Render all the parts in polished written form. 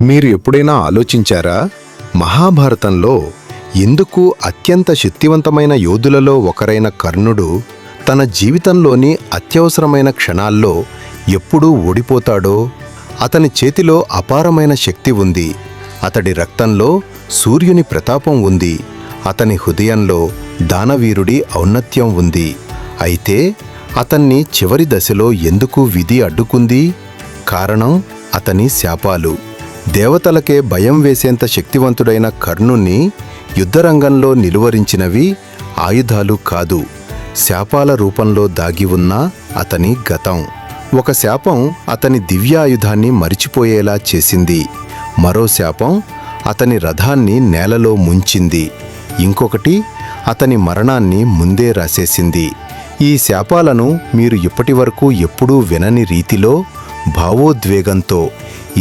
మీరు ఎప్పుడైనా ఆలోచించారా? మహాభారతంలో ఎందుకు అత్యంత శక్తివంతమైన యోధులలో ఒకరైన కర్ణుడు తన జీవితంలోని అత్యవసరమైన క్షణాల్లో ఎప్పుడూ ఓడిపోతాడో? అతని చేతిలో అపారమైన శక్తి ఉంది. అతడి రక్తంలో సూర్యుని ప్రతాపం ఉంది. అతని హృదయంలో దానవీరుడి ఔన్నత్యం ఉంది. అయితే అతన్ని చివరి దశలో ఎందుకు విధి అడ్డుకుంది? కారణం అతని శాపాలు. దేవతలకే భయం వేసేంత శక్తివంతుడైన కర్ణుణ్ణి యుద్ధరంగంలో నిలువరించినవి ఆయుధాలు కాదు, శాపాల రూపంలో దాగి ఉన్న అతని గతం. ఒక శాపం అతని దివ్యాయుధాన్ని మరిచిపోయేలా చేసింది. మరో శాపం అతని రథాన్ని నేలలో ముంచింది. ఇంకొకటి అతని మరణాన్ని ముందే రాసేసింది. ఈ శాపాలను మీరు ఇప్పటివరకు ఎప్పుడూ వినని రీతిలో భావోద్వేగంతో,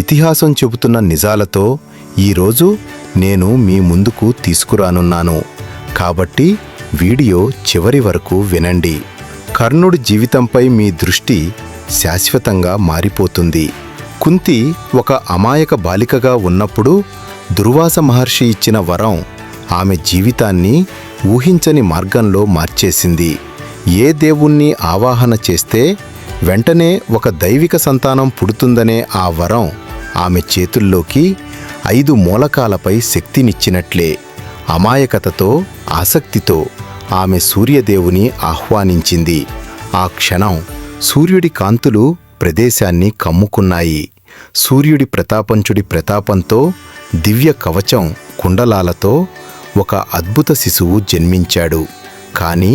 ఇతిహాసం చెబుతున్న నిజాలతో ఈరోజు నేను మీ ముందుకు తీసుకురానున్నాను. కాబట్టి వీడియో చివరి వరకు వినండి. కర్ణుడి జీవితంపై మీ దృష్టి శాశ్వతంగా మారిపోతుంది. కుంతి ఒక అమాయక బాలికగా ఉన్నప్పుడు దుర్వాస మహర్షి ఇచ్చిన వరం ఆమె జీవితాన్ని ఊహించని మార్గంలో మార్చేసింది. ఏ దేవుణ్ణి ఆవాహన చేస్తే వెంటనే ఒక దైవిక సంతానం పుడుతుందనే ఆ వరం ఆమె చేతుల్లోకి 5 మూలకాలపై శక్తినిచ్చినట్లే. అమాయకతతో, ఆసక్తితో ఆమె సూర్యదేవుని ఆహ్వానించింది. ఆ క్షణం సూర్యుడి కాంతులు ప్రదేశాన్ని కమ్ముకున్నాయి. సూర్యుడి ప్రతాపంచుడి ప్రతాపంతో, దివ్య కవచం కుండలాలతో ఒక అద్భుత శిశువు జన్మించాడు. కాని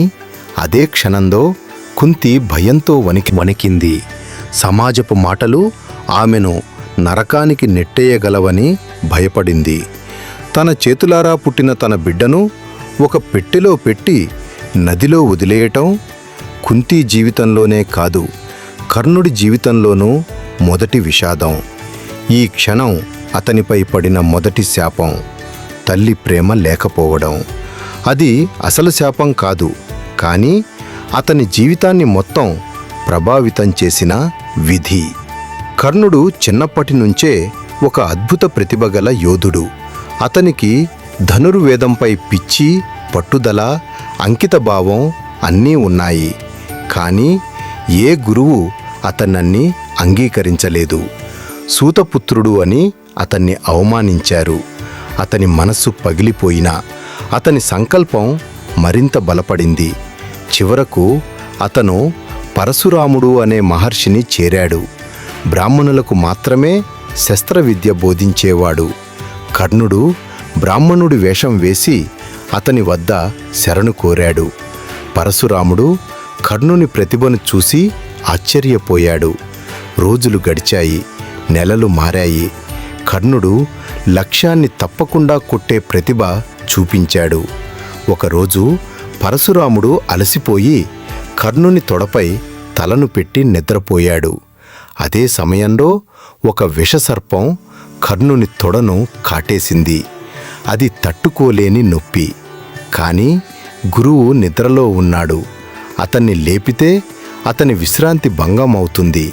అదే క్షణంలో కుంతి భయంతో వణికింది. సమాజపు మాటలు ఆమెను నరకానికి నెట్టేయగలవని భయపడింది. తన చేతులారా పుట్టిన తన బిడ్డను ఒక పెట్టెలో పెట్టి నదిలో వదిలేయటం కుంతి జీవితంలోనే కాదు, కర్ణుడి జీవితంలోనూ మొదటి విషాదం. ఈ క్షణం అతనిపై పడిన మొదటి శాపం తల్లి ప్రేమ లేకపోవడం. అది అసలు శాపం కాదు, కానీ అతని జీవితాన్ని మొత్తం ప్రభావితం చేసిన విధి. కర్ణుడు చిన్నప్పటి నుంచే ఒక అద్భుత ప్రతిభ గల యోధుడు. అతనికి ధనుర్వేదంపై పిచ్చి, పట్టుదల, అంకితభావం అన్నీ ఉన్నాయి. కానీ ఏ గురువు అతన్ని అంగీకరించలేదు. సూతపుత్రుడు అని అతన్ని అవమానించారు. అతని మనస్సు పగిలిపోయినా అతని సంకల్పం మరింత బలపడింది. చివరకు అతను పరశురాముడు అనే మహర్షిని చేరాడు. బ్రాహ్మణులకు మాత్రమే శస్త్రవిద్య బోధించేవాడు. కర్ణుడు బ్రాహ్మణుడి వేషం వేసి అతని వద్ద శరణు కోరాడు. పరశురాముడు కర్ణుని ప్రతిభను చూసి ఆశ్చర్యపోయాడు. రోజులు గడిచాయి, నెలలు మారాయి. కర్ణుడు లక్ష్యాన్ని తప్పకుండా కొట్టే ప్రతిభ చూపించాడు. ఒకరోజు పరశురాముడు అలసిపోయి కర్ణుని తొడపై తలను పెట్టి నిద్రపోయాడు. అదే సమయంలో ఒక విషసర్పం కర్ణుని తొడను కాటేసింది. అది తట్టుకోలేని నొప్పి. కాని గురువు నిద్రలో ఉన్నాడు. అతన్ని లేపితే అతని విశ్రాంతి భంగం అవుతుంది.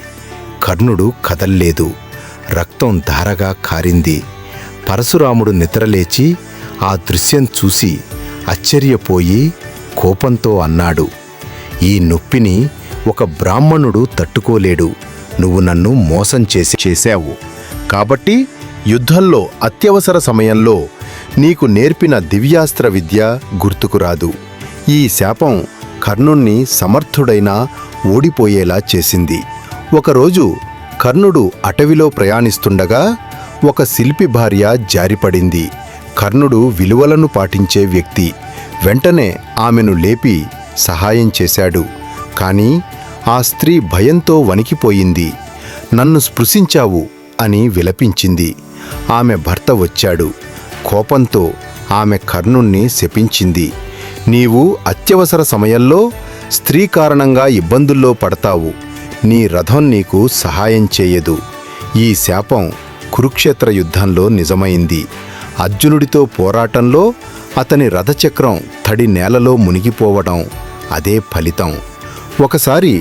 కర్ణుడు కదల్లేదు. రక్తం ధారగా కారింది. పరశురాముడు నిద్రలేచి ఆ దృశ్యం చూసి ఆశ్చర్యపోయి కోపంతో అన్నాడు, ఈ నొప్పిని ఒక బ్రాహ్మణుడు తట్టుకోలేడు. నువ్వు నన్ను మోసం చేశావు. కాబట్టి యుద్ధంలో అత్యవసర సమయంలో నీకు నేర్పిన దివ్యాస్త్ర విద్య గుర్తుకురాదు. ఈ శాపం కర్ణుణ్ణి సమర్థుడైనా ఓడిపోయేలా చేసింది. ఒకరోజు కర్ణుడు అటవిలో ప్రయాణిస్తుండగా ఒక శిల్పి భార్య జారిపడింది. కర్ణుడు విలువలను పాటించే వ్యక్తి. వెంటనే ఆమెను లేపి సహాయం చేశాడు. కానీ ఆ స్త్రీ భయంతో వణికిపోయింది. నన్ను స్పృశించావు అని విలపించింది. ఆమె భర్త వచ్చాడు. కోపంతో ఆమె కర్ణుణ్ణి శపించింది. నీవు అత్యవసర సమయంలో స్త్రీ కారణంగా ఇబ్బందుల్లో పడతావు. నీ రథం నీకు సహాయం చేయదు. ఈ శాపం కురుక్షేత్ర యుద్ధంలో నిజమైంది. అర్జునుడితో పోరాటంలో అతని రథచక్రం తడి నేలలో మునిగిపోవడం అదే ఫలితం. ఒకసారి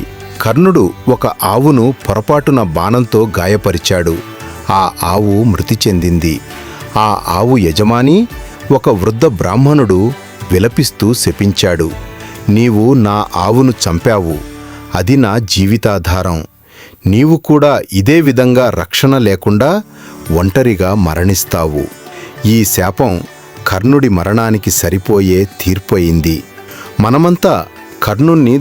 కర్ణుడు ఒక ఆవును పొరపాటున బాణంతో గాయపరిచాడు. ఆ ఆవు మృతి చెందింది. ఆ ఆవు యజమాని ఒక వృద్ధ బ్రాహ్మణుడు విలపిస్తూ శపించాడు. నీవు నా ఆవును చంపావు, అది నా జీవితాధారం. నీవు కూడా ఇదే విధంగా రక్షణ లేకుండా ఒంటరిగా మరణిస్తావు. ఈ శాపం కర్ణుడి మరణానికి సరిపోయే తీర్పయింది. మనమంతా కర్ణుణ్ణి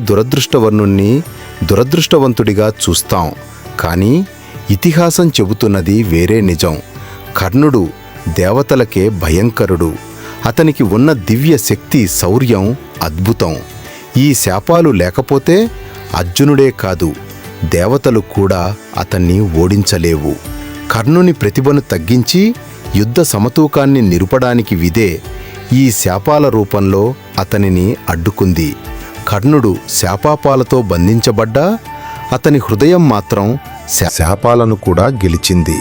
దురదృష్టవంతుడిగా చూస్తాం. కానీ ఇతిహాసం చెబుతున్నది వేరే నిజం. కర్ణుడు దేవతలకే భయంకరుడు. అతనికి ఉన్న దివ్య శక్తి, శౌర్యం అద్భుతం. ఈ శాపాలు లేకపోతే అర్జునుడే కాదు, దేవతలు కూడా అతన్ని ఓడించలేవు. కర్ణుని ప్రతిభను తగ్గించి యుద్ధ సమతూకాన్ని నిరుపడానికి విదే ఈ శాపాల రూపంలో అతనిని అడ్డుకుంది. కర్ణుడు శాపాపాలతో బంధించబడ్డా అతని హృదయం మాత్రం శాపాలను కూడా గెలిచింది.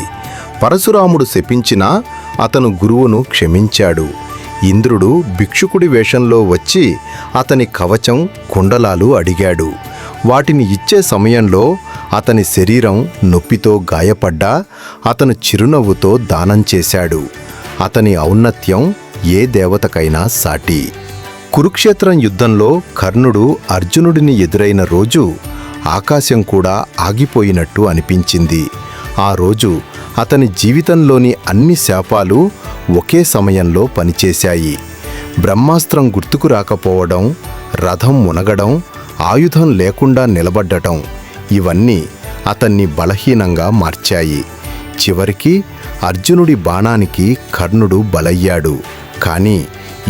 పరశురాముడు శపించినా అతను గురువును క్షమించాడు. ఇంద్రుడు భిక్షుకుడి వేషంలో వచ్చి అతని కవచం, కుండలాలు అడిగాడు. వాటిని ఇచ్చే సమయంలో అతని శరీరం నొప్పితో గాయపడ్డా అతను చిరునవ్వుతో దానం చేశాడు. అతని ఔన్నత్యం ఏ దేవతకైనా సాటి. కురుక్షేత్రం యుద్ధంలో కర్ణుడు అర్జునుడిని ఎదురైన రోజు ఆకాశం కూడా ఆగిపోయినట్టు అనిపించింది. ఆ రోజు అతని జీవితంలోని అన్ని శాపాలు ఒకే సమయంలో పనిచేశాయి. బ్రహ్మాస్త్రం గుర్తుకు రాకపోవడం, రథం మునగడం, ఆయుధం లేకుండా నిలబడ్డటం, ఇవన్నీ అతన్ని బలహీనంగా మార్చాయి. చివరికి అర్జునుడి బాణానికి కర్ణుడు బలయ్యాడు. కానీ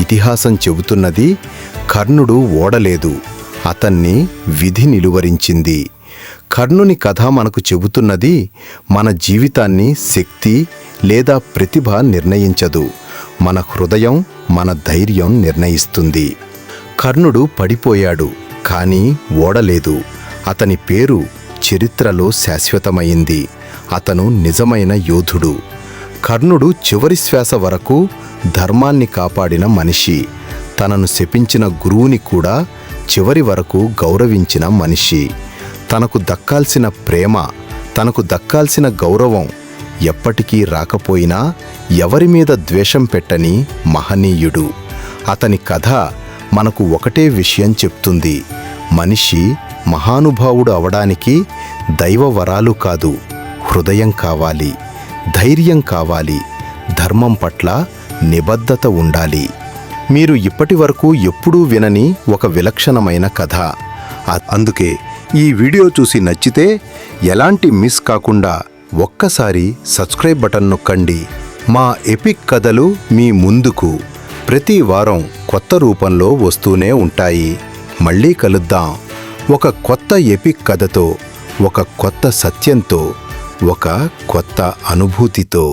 ఇతిహాసం చెబుతున్నది కర్ణుడు ఓడలేదు, అతన్ని విధి నిలువరించింది. కర్ణుని కథ మనకు చెబుతున్నది మన జీవితాన్ని శక్తి లేదా ప్రతిభ నిర్ణయించదు, మన హృదయం, మన ధైర్యం నిర్ణయిస్తుంది. కర్ణుడు పడిపోయాడు, కానీ ఓడలేదు. అతని పేరు చరిత్రలో శాశ్వతమైంది. అతను నిజమైన యోధుడు. కర్ణుడు చివరి శ్వాస వరకు ధర్మాన్ని కాపాడిన మనిషి. తనను శపించిన గురువుని కూడా చివరి వరకు గౌరవించిన మనిషి. తనకు దక్కాల్సిన ప్రేమ, తనకు దక్కాల్సిన గౌరవం ఎప్పటికీ రాకపోయినా ఎవరి మీద ద్వేషం పెట్టని మహనీయుడు. అతని కథ మనకు ఒకటే విషయం చెప్తుంది: మనిషి మహానుభావుడు అవడానికి దైవ వరాలు కాదు, హృదయం కావాలి, ధైర్యం కావాలి, ధర్మం పట్ల నిబద్ధత ఉండాలి. మీరు ఇప్పటి వరకు ఎప్పుడూ వినని ఒక విలక్షణమైన కథ. అందుకే ఈ వీడియో చూసి నచ్చితే ఎలాంటి మిస్ కాకుండా ఒక్కసారి సబ్స్క్రైబ్ బటన్ నొక్కండి. మా ఎపిక్ కథలు మీ ముందుకు ప్రతి వారం కొత్త రూపంలో వస్తూనే ఉంటాయి. మళ్ళీ కలుద్దాం ఒక కొత్త ఎపిక్ కథతో, ఒక కొత్త సత్యంతో, ఒక కొత్త అనుభూతితో.